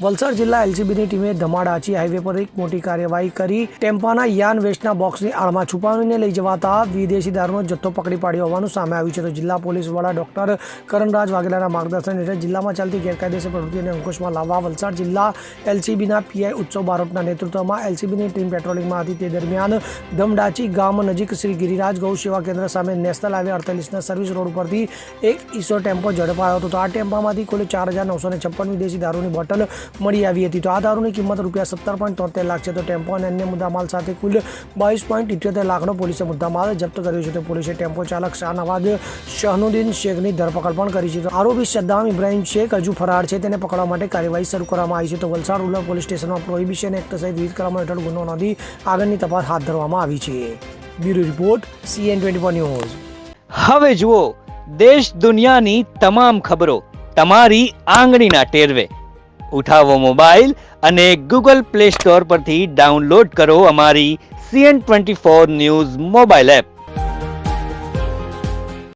વલસાડ જિલ્લા એલસીબીની ટીમે ધમાડાચી હાઈવે પર એક મોટી કાર્યવાહી કરી ટેમ્પાના યાન વેસ્ટના બોક્સની આડમાં છુપાવીને લઈ જવાતા વિદેશી દારૂનો જથ્થો પકડી પાડ્યો હોવાનું સામે આવ્યું છે. તો જિલ્લા પોલીસ વડા ડોક્ટર કરણરાજ વાઘેલાના માર્ગદર્શન હેઠળ જિલ્લામાં ચાલતી ગેરકાયદેસર પ્રવૃત્તિઓને અંકુશમાં લાવવા વલસાડ જિલ્લા એલસીબીના પીઆઈ ઉત્સવ બારોટના નેતૃત્વમાં એલસીબીની ટીમ પેટ્રોલિંગમાં હતી. તે દરમિયાન ધમડાચી ગામ નજીક શ્રી ગિરિરાજ ગૌ સેવા કેન્દ્ર સામે નેશનલ હાઈવે 48ના સર્વિસ રોડ પરથી એક ઈસો ટેમ્પો ઝડપાયો હતો. તો આ ટેમ્પામાંથી કુલ 4,956 વિદેશી દારૂની બોટલ મળી આવી હતી. તો આ દારૂની કિંમત ₹17.73 લાખ છે. તો ટેમ્પો અને અન્ય મુદ્દામાલ સાથે કુલ 22.78 લાખનો પોલીસે મુદ્દામાલ જપ્ત કર્યો છે. તો પોલીસે ટેમ્પો ચાલક શાહનવાજ શહનુદ્દીન શેખની ધરપકડ પણ કરી છે. તો આરોપી સદ્દામ ઇબ્રાહિમ શેખ હજુ ફરાર છે. તેને પકડવા માટે કાર્યવાહી શરૂ કરવામાં આવી છે. તો વલસાડ રૂરલ પોલીસ સ્ટેશનમાં પ્રોહિબિશન એક્ટ સહિત વિવિધ કલમો હેઠળ ગુનો નોંધી આગળની તપાસ હાથ ધરવામાં આવી છે. Bureau report CN24 news. હવે જુઓ દેશ દુનિયાની તમામ ખબરો તમારી આંગળીના ટેરવે. ઉઠાવો મોબાઈલ અને Google Play Store પરથી ડાઉનલોડ કરો અમારી CN24 ન્યૂઝ મોબાઈલ એપ.